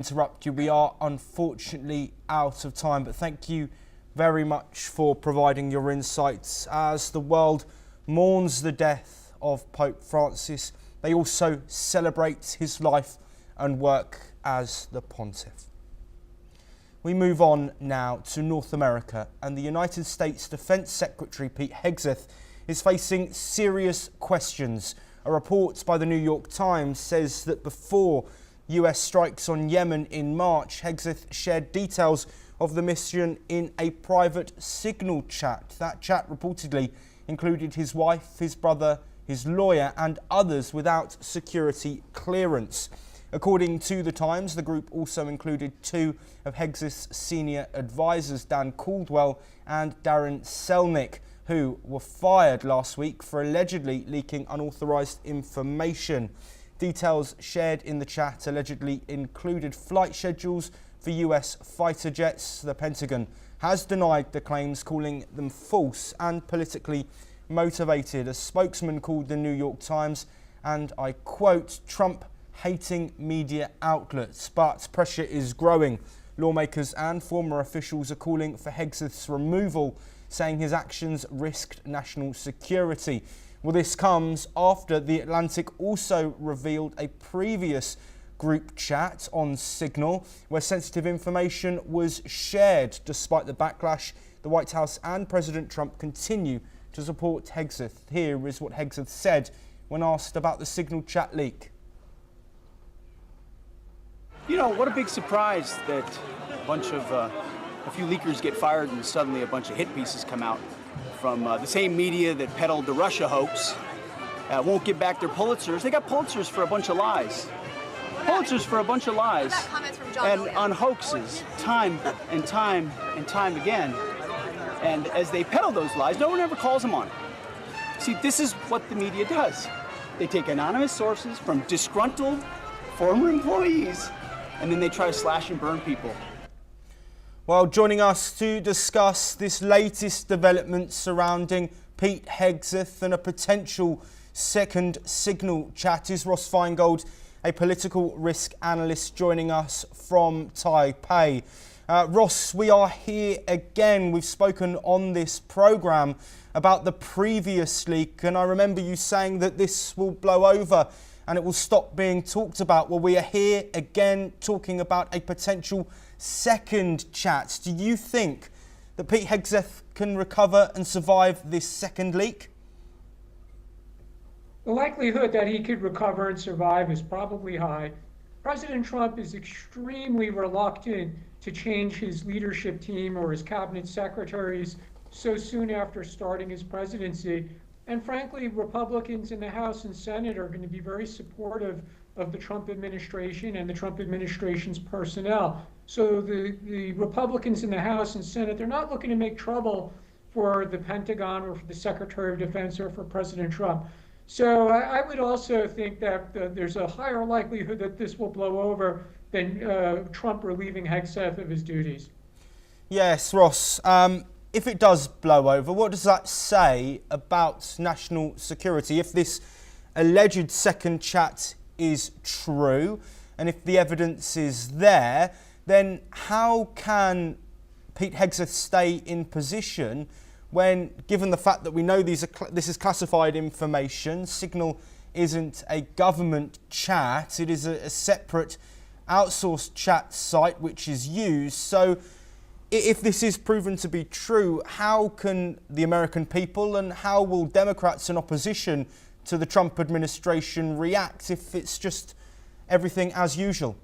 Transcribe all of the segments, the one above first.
Interrupt you. We are unfortunately out of time, but thank you very much for providing your insights. As the world mourns the death of Pope Francis, they also celebrate his life and work as the pontiff. We move on now to North America, and the United States Defense Secretary Pete Hegseth is facing serious questions. A report by the New York Times says that before US strikes on Yemen in March, Hegseth shared details of the mission in a private Signal chat. That chat reportedly included his wife, his brother, his lawyer and others without security clearance. According to the Times, the group also included two of Hegseth's senior advisors, Dan Caldwell and Darren Selnick, who were fired last week for allegedly leaking unauthorized information. Details shared in the chat allegedly included flight schedules for US fighter jets. The Pentagon has denied the claims, calling them false and politically motivated. A spokesman called the New York Times, and I quote, Trump-hating media outlets. But pressure is growing. Lawmakers and former officials are calling for Hegseth's removal, saying his actions risked national security. Well, this comes after The Atlantic also revealed a previous group chat on Signal where sensitive information was shared. Despite the backlash, the White House and President Trump continue to support Hegseth. Here is what Hegseth said when asked about the Signal chat leak. You know, what a big surprise that a few leakers get fired and suddenly a bunch of hit pieces come out from the same media that peddled the Russia hoax. Won't give back their Pulitzers. They got Pulitzers for a bunch of lies. Pulitzers for a bunch of lies. And on hoaxes, time and time and time again. And as they peddle those lies, no one ever calls them on it. See, this is what the media does. They take anonymous sources from disgruntled former employees, and then they try to slash and burn people. Well, joining us to discuss this latest development surrounding Pete Hegseth and a potential second Signal chat is Ross Feingold, a political risk analyst joining us from Taipei. Ross, we are here again. We've spoken on this programme about the previous leak, and I remember you saying that this will blow over and it will stop being talked about. Well, we are here again talking about a potential second chat. Do you think that Pete Hegseth can recover and survive this second leak? The likelihood that he could recover and survive is probably high. President Trump is extremely reluctant to change his leadership team or his cabinet secretaries so soon after starting his presidency. And frankly, Republicans in the House and Senate are going to be very supportive of the Trump administration and the Trump administration's personnel. So the Republicans in the House and Senate, they're not looking to make trouble for the Pentagon or for the Secretary of Defense or for President Trump. So I would also think that there's a higher likelihood that this will blow over than Trump relieving Hegseth of his duties. Yes, Ross. If it does blow over, what does that say about national security? If this alleged second chat is true, and if the evidence is there, then how can Pete Hegseth stay in position when, given the fact that we know this is classified information, Signal isn't a government chat, it is a separate outsourced chat site which is used. So if this is proven to be true, how can the American people and how will Democrats in opposition to the Trump administration react if it's just everything as usual?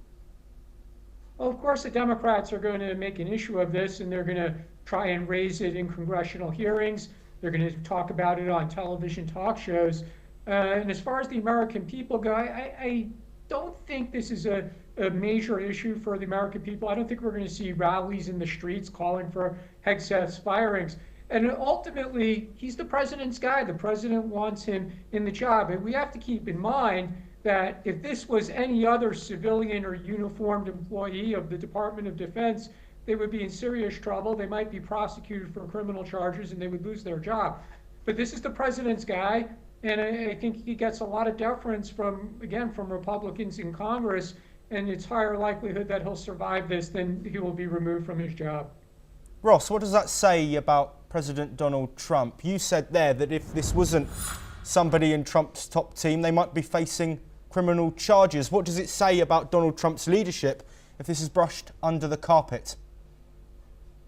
Well, of course, the Democrats are going to make an issue of this, and they're going to try and raise it in congressional hearings. They're going to talk about it on television talk shows. And as far as the American people go, I don't think this is a major issue for the American people. I don't think we're going to see rallies in the streets calling for Hegseth's firings. And ultimately, he's the president's guy. The president wants him in the job. And we have to keep in mind that if this was any other civilian or uniformed employee of the Department of Defense, they would be in serious trouble. They might be prosecuted for criminal charges and they would lose their job. But this is the president's guy, and I think he gets a lot of deference from Republicans in Congress and it's higher likelihood that he'll survive this than he will be removed from his job. Ross, what does that say about President Donald Trump? You said there that if this wasn't somebody in Trump's top team, they might be facing criminal charges. What does it say about Donald Trump's leadership if this is brushed under the carpet?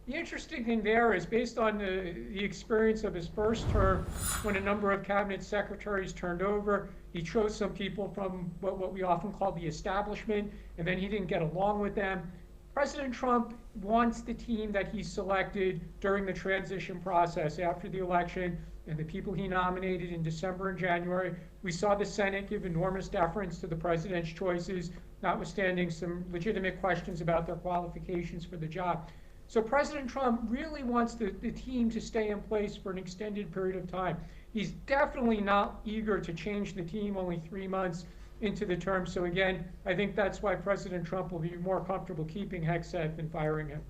The interesting thing there is, based on the experience of his first term, when a number of cabinet secretaries turned over, he chose some people from what we often call the establishment, and then he didn't get along with them. President Trump wants the team that he selected during the transition process after the election and the people he nominated in December and January. We saw the Senate give enormous deference to the president's choices, notwithstanding some legitimate questions about their qualifications for the job. So President Trump really wants the team to stay in place for an extended period of time. He's definitely not eager to change the team only 3 months into the term. So again, I think that's why President Trump will be more comfortable keeping Hegseth than firing him.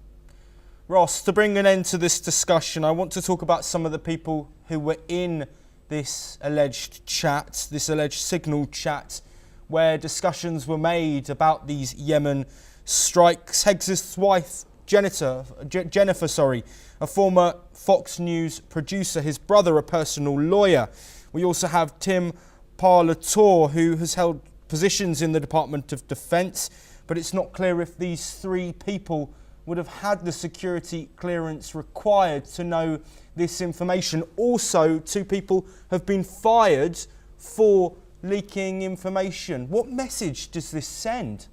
Ross, to bring an end to this discussion, I want to talk about some of the people who were in this alleged chat, this alleged signal chat, where discussions were made about these Yemen strikes. Hegseth's wife, Jennifer, a former Fox News producer, his brother, a personal lawyer. We also have Tim Parlatore, who has held positions in the Department of Defense, but it's not clear if these three people would have had the security clearance required to know this information. Also, 2 people have been fired for leaking information. What message does this send?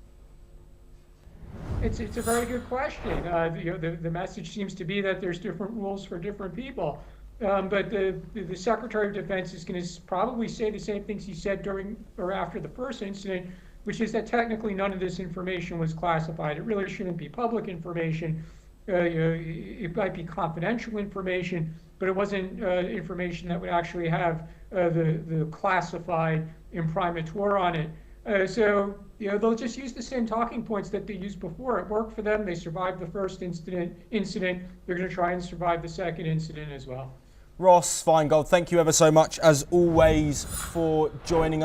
It's a very good question. The message seems to be that there's different rules for different people. But the Secretary of Defense is going to probably say the same things he said during or after the first incident, which is that technically none of this information was classified. It really shouldn't be public information. It might be confidential information, but it wasn't information that would actually have the classified imprimatur on it. So they'll just use the same talking points that they used before. It worked for them. They survived the first incident. They're going to try and survive the second incident as well. Ross Feingold, thank you ever so much, as always, for joining us.